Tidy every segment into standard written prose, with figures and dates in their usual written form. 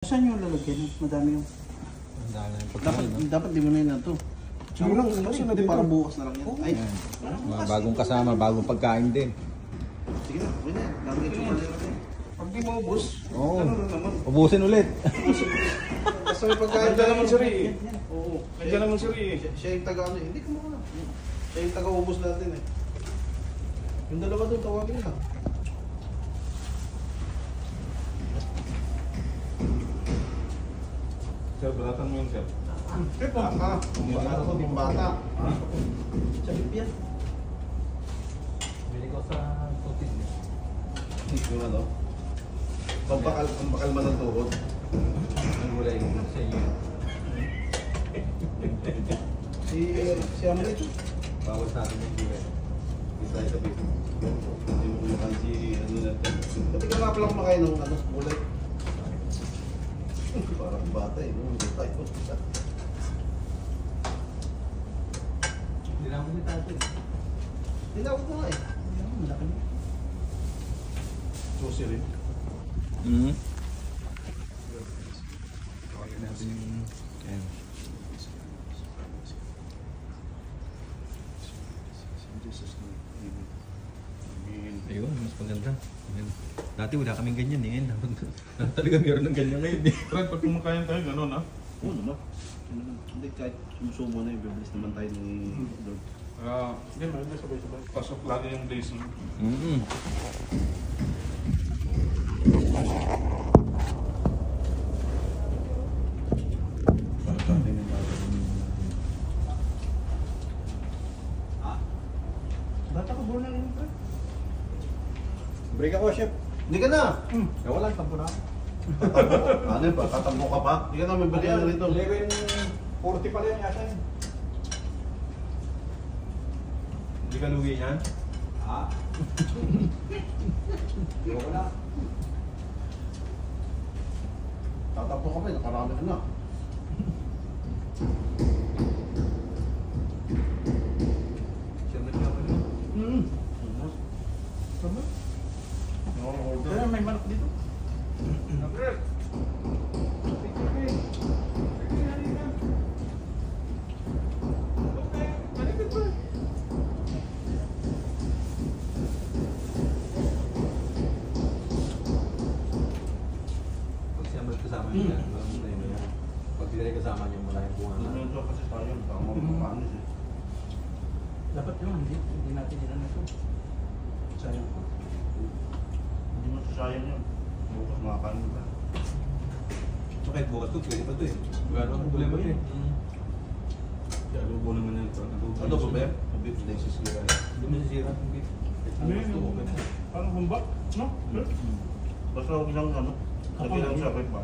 Saan yung lalagyan? Madami yung... Dapat di mo na yun na ito. Siguro lang, hindi para bukas na lang yan. Ay, mga bagong kasama, bagong pagkain din. sige na, okay na yan. Lalagyan ko pala yun. Pag di mo ubos, Oo. ano na naman. Ubusin ulit. Basta may pagkain. Nandiyan naman si Ray. Oo. Nandiyan naman si Ray. Siya yung taga ano eh. Hindi ko muna. Siya yung taga-ubos natin eh. Yung dalawa doon, tawagin lang. Sir, balatan mo yun, sir. Bata. Bata ko, yung bata. Sa yan. Bili ko sa tutin. Yung ano? Pampakalma ng tuhod. Ang gulay sa inyo. Si Amo ito. Bawal sa atin yung gulay. Hindi tayo sa piso. Yung kumakain si ano natin. Pati ka nga pala kumakain ng ano, gulay. Parang bata eh. Hindi tayo. Hindi na ako ni tatay. Tinawag ko nga eh. Malaki na. Susi rin. Kawagin natin yung... Ayan. Ayun, mas maganda. Ayan. Dati wala kaming ganyan eh. Talaga meron ng ganyan ngayon eh. Fred, pag kumakain tayo, gano'n ha? Oo naman. Hindi kahit sumusumo na yung bibilis naman tayo ni Lord. Hindi, maganda sabay-sabay. Pasok lagi yung days mo. Para sa atin yung bago. Bata ko, born na rin pa. Break ako, chef. Hindi ka na! Wala, tampo na. Ano ba? Tatambo ka pa? Hindi ka na, may balian na rito. 40 pala yan yata yun. Hindi ka lugi yan? Ha? Ayoko na. Tatambo ka pa, nakarami ka na. Siyempre ka pa rin. Tama? Order. Kaya may manok dito. Fred! Pag siyempre kasama niya yan, pag pinari kasama niya, wala yung bunga na. Ano kasi tayo, baka mapapanis eh. Dapat yun, hindi natin ilan ito. Sayang pa. Hindi mo sasayang yun. Bukas makakain mo ba? So kahit bukas to, pwede pa to eh. Gano'n ang problema yun. Adobo naman yan. Ano ba ba? Beef slices kaya. Hindi mo sisira yung beef. Ano yun? Parang humba? No? Basta huwag lang ano. Lagi lang siya, wait ba?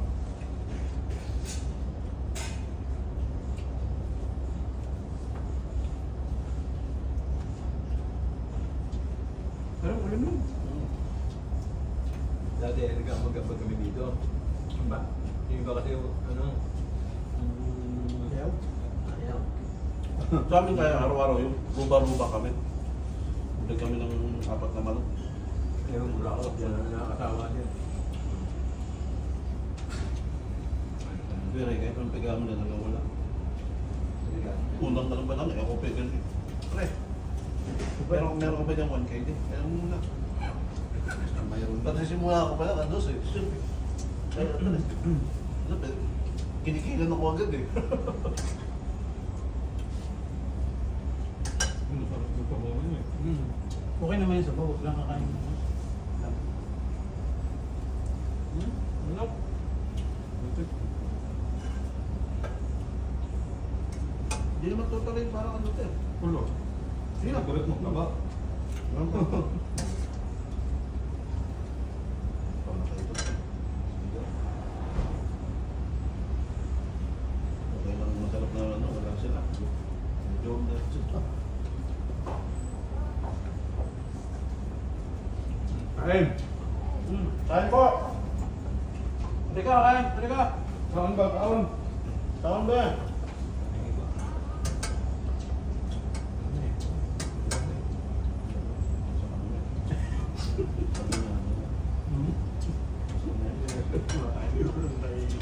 Pero wala mo. Dati nagkambag kami dito. Ba? Yung iba kasi ano, Ayaw. Ayaw. Sa amin kaya araw-araw yung ruba-ruba kami. Bili kami ng 4 na manok. yung mula ako, yan ang nakakatawa niya. Pero kahit ang pagkamo na nagawala. Unang tanong pa namin, ako pegan eh. Pre, pero kung meron ka ba dyan 1K din? Kaya mo muna. Mayroon. Pati simula ako pala, ano sa'yo? Kinikilan ako agad eh. Sarap yung pabawa niya eh. Okay naman yung sabaw, huwag lang kakain mo. Ano? Hindi naman total yung parang ano tayo. Pulo. Sige na. Kulit mo ka ba? Okay lang, masarap na ano, wala sila. Medyo na sila. Kain! Kain po! Halika, kain! Halika! Saan ba? Kaon? Saan ba?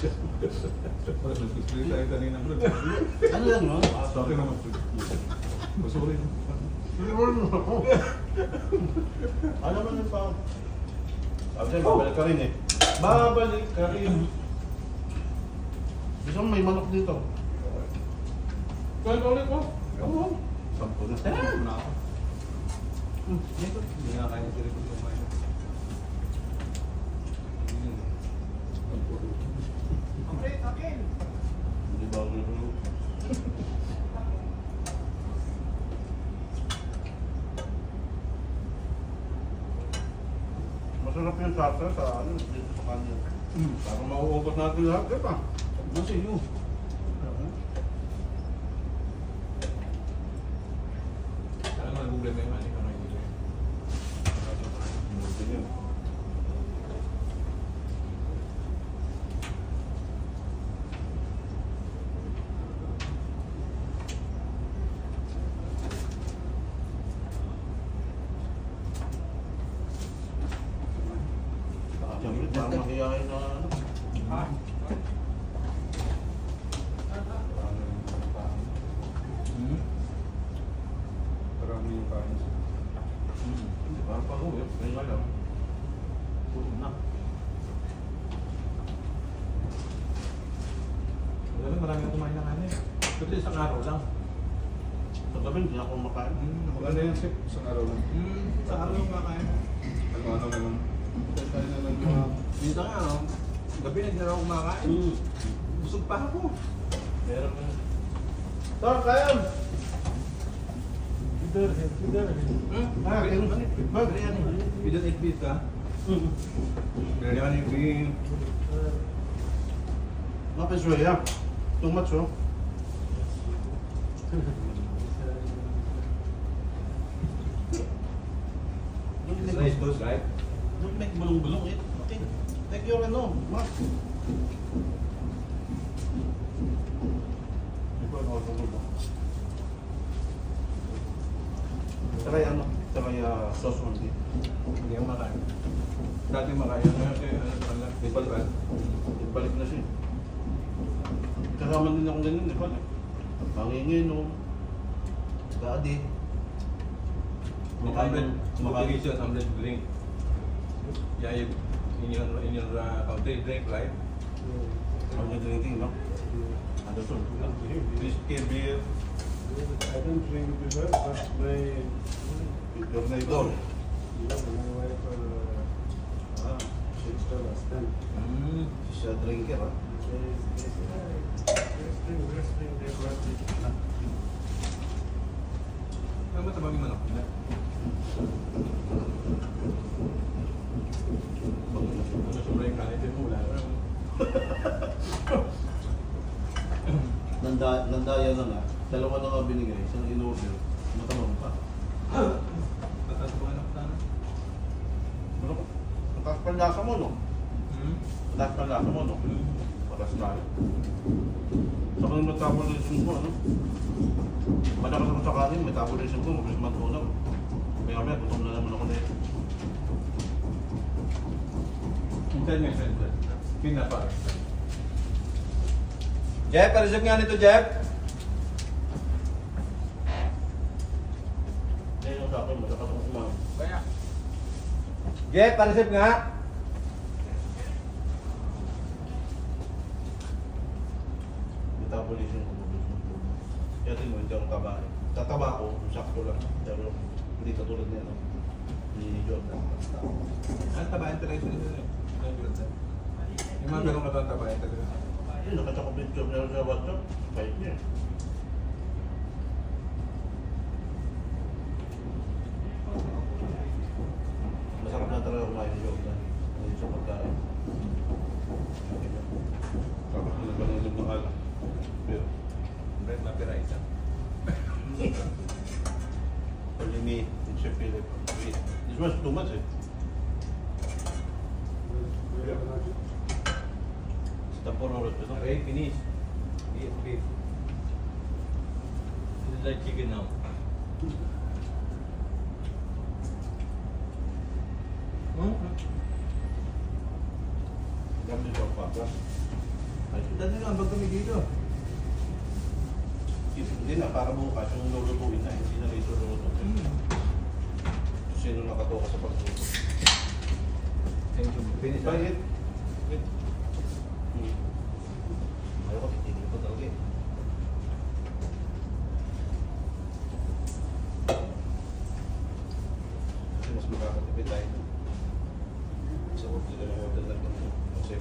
Nag-split tayo kanina bro. Ano yan, no? Sa akin naman split. Gusto ko rin. Ano man yung pa? Sabi babalik ka rin eh. Babalik ka rin. Gusto mo may manok dito? Kwento ulit ko. Come on. Sampo na. Ano na ako? Hindi nga kaya sila kung kumain. Hindi ba ako nito? Masarap yung salsa sa ano, dito sa kanil. Parang mauubos natin lahat, di ba? Nasa iyo. Alam mo, nag-google mo yung ano yung ano. Siyempre, parang mahihayin na ano. Marami yung kain. Parang pag-uwi, kaya nga lang. Puro na. Wala, marami akong kumain ng ano eh. Kasi isang araw lang. Sa gabi, hindi ako makain. Maganda yung sip, isang araw lang. Isang araw lang kakain. Ano naman. Tayo na lang mga... Dito nga, no? Gabi na hindi na ako kumakain. Busog pa ako. Meron na. Saan kayo? We don't eat beef, ha? Biryani beef. Napisuya ya. Too much, oh. It's nice toast, right? Don't make bulong-bulong it. Okay. Take your ano, Mark. Try ano? Try sauce only. Hindi ako makain. Dati makain. Ano sa kanila? Baseball ba? Balik na siya. Kasama din ako ganyan, di ba? Mangingin, no? Daddy. Motivation, omelette drink. Yeah, in your country, drink, right? Ang drinking, no? Understood. Whiskey, beer. I don't drink beer, but Your neighbor. my wife she's still a stand. She's a drinker, ha? Ano matabang yung manok? Ano sobra yung kanin mo? Wala na. Nandaya na nga. Dalawa na nga binigay. Isang in-order. Matamang pa. Mataas po anak sana. Mataas pa lasa mo, no? Mataas pa lasa mo, no? Mataas tayo. Sa kanyang metabolism ko, ano? Malakas ako sa kanin, metabolism ko, mabilis matunaw. Maya-maya, gutom na naman ako na ito. Minsan yung center. Pinapa. Jeff, pa-reserve nga nito, Jeff. Ngayon yung sa akin, malakas ako kumain. Kaya. Jeff, pa-reserve nga. Metabolism ko, mabilis matunaw. Kaya tingin mo, hindi ako kabahin. Tataba ako, sakto lang. Pero hindi katulad niya, no? Ni Jordan. Ang tabayan talaga ito nito. Yung mga ganong katatabayan talaga. Yun, nakita ko picture niya sa WhatsApp. Kahit niya. Masarap na talaga kumain ni Jordan. Ngayon sa pagkain. Tapos na nagpanulog ng alak. Pero, Red na pira isa. only me and Chef Philip. This was too much, eh. Tapos ito. Okay, finish. Beef, beef. This is like chicken now. Gamit ito pa. Dali lang, pag kami dito. Hindi na, para bukas yung lulutuin na, hindi na ito lulutuin. Sino nakatoka sa pagluto? Thank you. Finish. Bakit? Ayoko, titigil ko talaga eh. Kasi mas makakatipid tayo. Sa order na ng order lang. Kasi